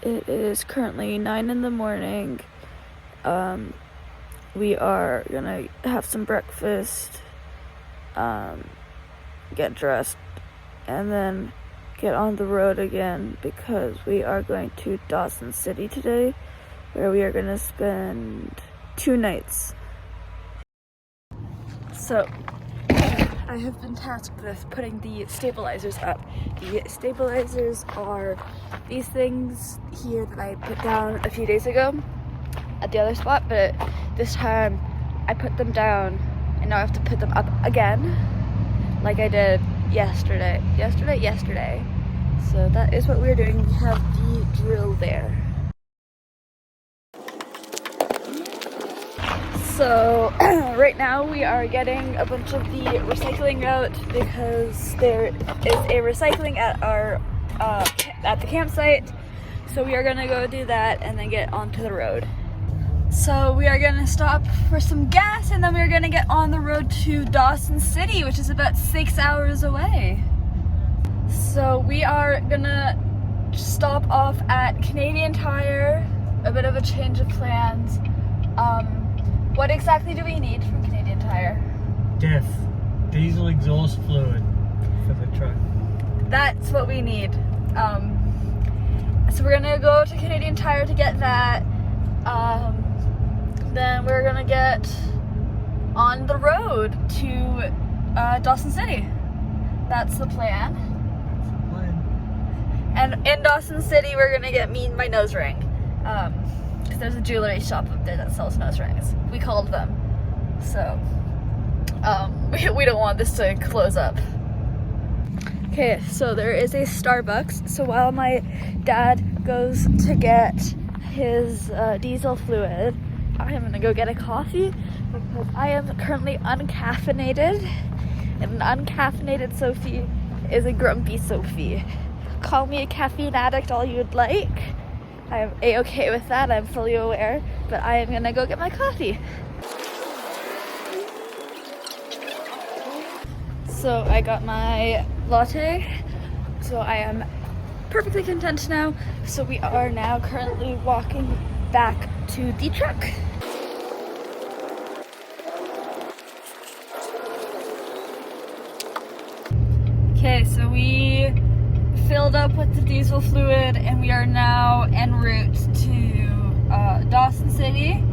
It is currently 9 in the morning. We are gonna have some breakfast, get dressed, and then get on the road again because we are going to Dawson City today, where we are gonna spend 2 nights. So, I have been tasked with putting the stabilizers up. The stabilizers are these things here that I put down a few days ago at the other spot, but this time I put them down and now I have to put them up again like I did yesterday. So that is what we're doing. We have the drill there. So right now we are getting a bunch of the recycling out because there is a recycling at our at the campsite. So we are gonna go do that and then get onto the road. So we are gonna stop for some gas and then we're gonna get on the road to Dawson City, which is about 6 hours away. So we are gonna stop off at Canadian Tire, a bit of a change of plans. What exactly do we need from Canadian Tire? Diesel exhaust fluid for the truck. That's what we need. So we're gonna go to Canadian Tire to get that. Then we're gonna get on the road to Dawson City. That's the plan. And in Dawson City, we're gonna get me my nose ring. Because there's a jewelry shop up there that sells nose rings. We called them. So, we don't want this to close up. Okay, so there is a Starbucks. So while my dad goes to get his diesel fluid, I am gonna go get a coffee because I am currently uncaffeinated. And an uncaffeinated Sophie is a grumpy Sophie. Call me a caffeine addict all you'd like. I'm a-okay with that, I'm fully aware, but I am gonna go get my coffee. So I got my latte, so I am perfectly content now. So we are now currently walking back to the truck. Okay, so we filled up with the diesel fluid and we are now en route to Dawson City.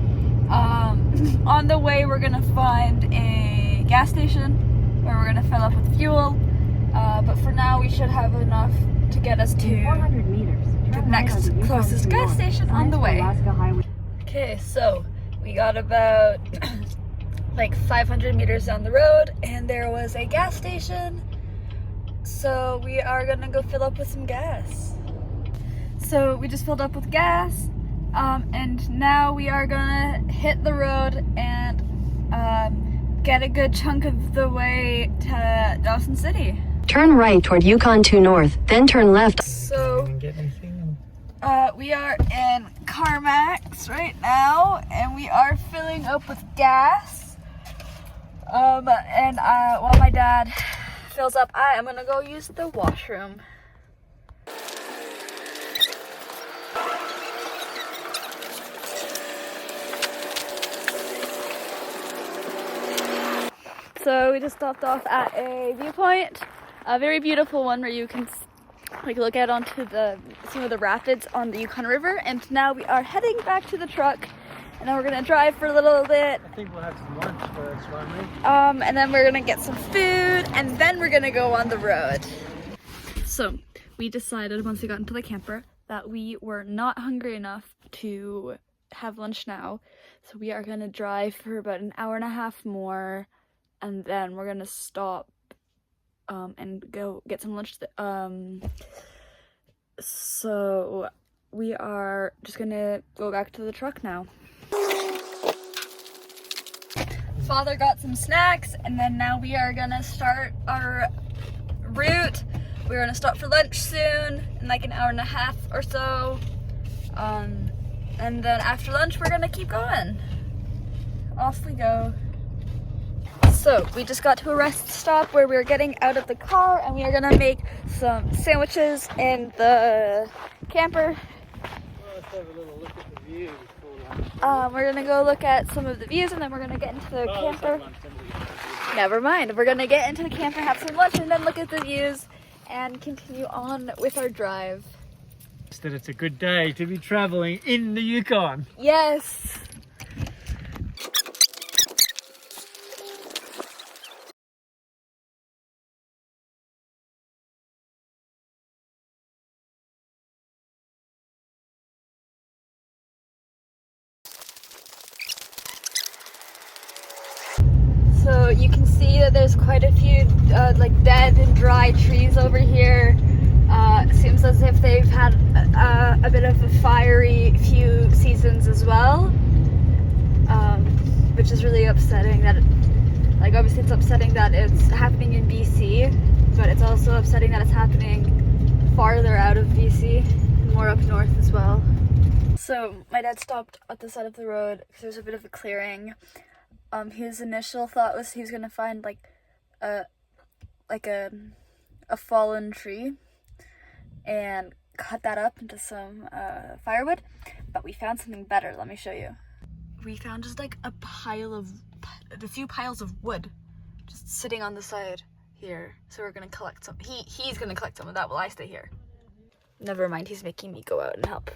On the way we're gonna find a gas station where we're gonna fill up with fuel, but for now we should have enough to get us to 400 meters, the next closest gas station on the way. Okay, so we got about like 500 meters down the road and there was a gas station. So we are gonna go fill up with some gas. So we just filled up with gas, and now we are gonna hit the road and get a good chunk of the way to Dawson City. Turn right toward Yukon 2 North, then turn left. So we are in CarMax right now, and we are filling up with gas. While my dad fills up, I am gonna go use the washroom. So we just stopped off at a viewpoint, a very beautiful one where you can like look out onto some of the rapids on the Yukon River. And now we are heading back to the truck, and then we're gonna drive for a little bit. I think we'll have some lunch first, won't we? And then we're gonna get some food, and then we're gonna go on the road. So we decided once we got into the camper that we were not hungry enough to have lunch now. So we are gonna drive for about an hour and a half more, and then we're gonna stop and go get some lunch. So we are just gonna go back to the truck now. Father got some snacks, and then now we are gonna start our route. We're gonna stop for lunch soon, in like an hour and a half or so. And then after lunch, we're gonna keep going. Off we go. So we just got to a rest stop where we're getting out of the car, and we are gonna make some sandwiches in the camper. have a little look at the view before lunch. We're gonna go look at some of the views, and then we're gonna get into the camper. Never mind. We're gonna get into the camper, have some lunch, and then look at the views, and continue on with our drive. That it's a good day to be traveling in the Yukon. Yes. So you can see that there's quite a few like dead and dry trees over here. Seems as if they've had a bit of a fiery few seasons as well, which is really upsetting. That like obviously it's upsetting that it's happening in BC, but it's also upsetting that it's happening farther out of BC, more up north as well. So my dad stopped at the side of the road because there's a bit of a clearing. His initial thought was he was gonna find like a fallen tree and cut that up into some firewood, but we found something better. Let me show you. We found just like a few piles of wood just sitting on the side here. So we're gonna collect some. He's gonna collect some of that while I stay here. Never mind, he's making me go out and help.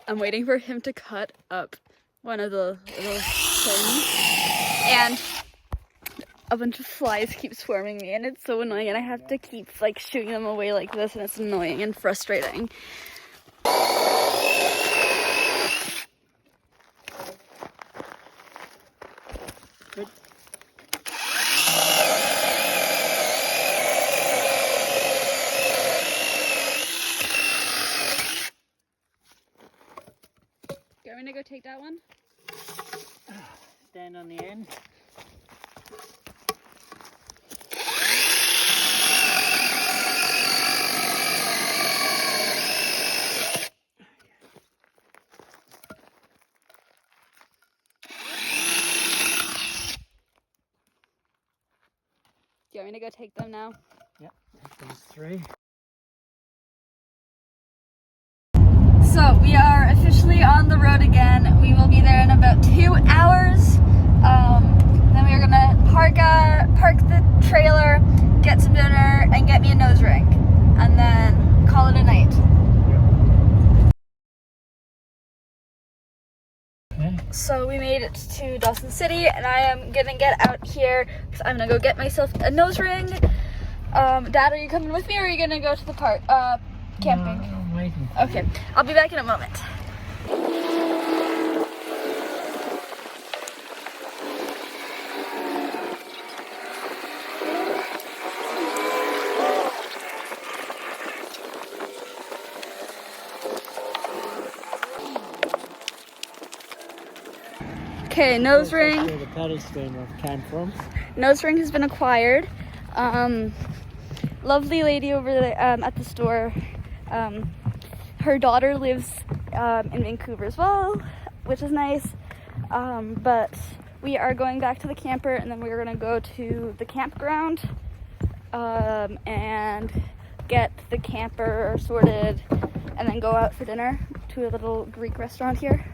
I'm waiting for him to cut up one of the little things, and a bunch of flies keep swarming me, and it's so annoying, and I have to keep like shooing them away like this, and it's annoying and frustrating. Good. You want me to go take that one? Stand on the end. Do you want me to go take them now? Yep, those three. So we are officially on the road again. We will be there in about 2 hours. Then we are gonna park the trailer, get some dinner, and get me a nose ring, and then call it a night. Okay. So we made it to Dawson City, and I am gonna get out here because I'm gonna go get myself a nose ring. Dad, are you coming with me, or are you gonna go to the park? Camping. No, I'm waiting for Okay, I'll be back in a moment. Okay, nose ring. That's where the paddle steamer came from. Nose ring has been acquired. Lovely lady over there at the store. Her daughter lives in Vancouver as well, which is nice. But we are going back to the camper, and then we're gonna go to the campground and get the camper sorted, and then go out for dinner to a little Greek restaurant here.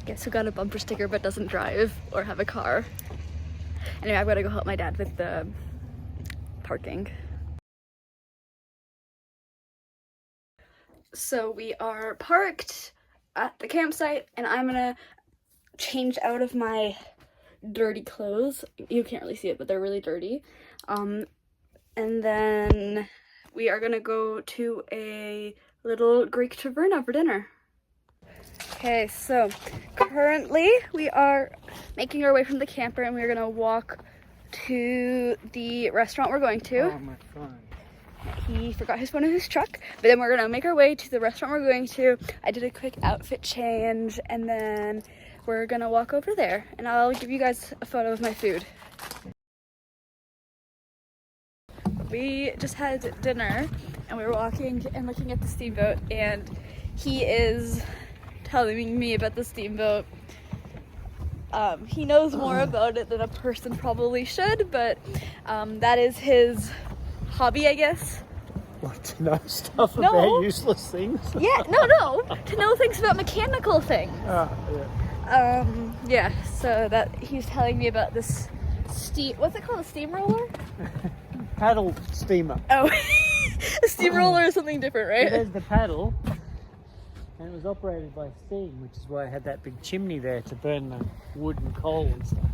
Guess who got a bumper sticker but doesn't drive or have a car? Anyway, I've got to go help my dad with the parking. So we are parked at the campsite, and I'm gonna change out of my dirty clothes. You can't really see it, but they're really dirty. And then we are gonna go to a little Greek taverna for dinner. Okay, so currently we are making our way from the camper, and we're gonna walk to the restaurant we're going to. Oh, my phone. He forgot his phone in his truck, but then we're gonna make our way to the restaurant we're going to. I did a quick outfit change, and then we're gonna walk over there, and I'll give you guys a photo of my food. we just had dinner and we were walking and looking at the steamboat, and he is telling me about the steamboat. He knows more about it than a person probably should, but that is his hobby, I guess. What, to know stuff No. about useless things? Yeah, no, to know things about mechanical things. Yeah. So that he's telling me about this what's it called, a steamroller? Paddle steamer. Oh, a steamroller is something different, right? There's the paddle, and it was operated by steam, which is why I had that big chimney there to burn the wood and coal and stuff.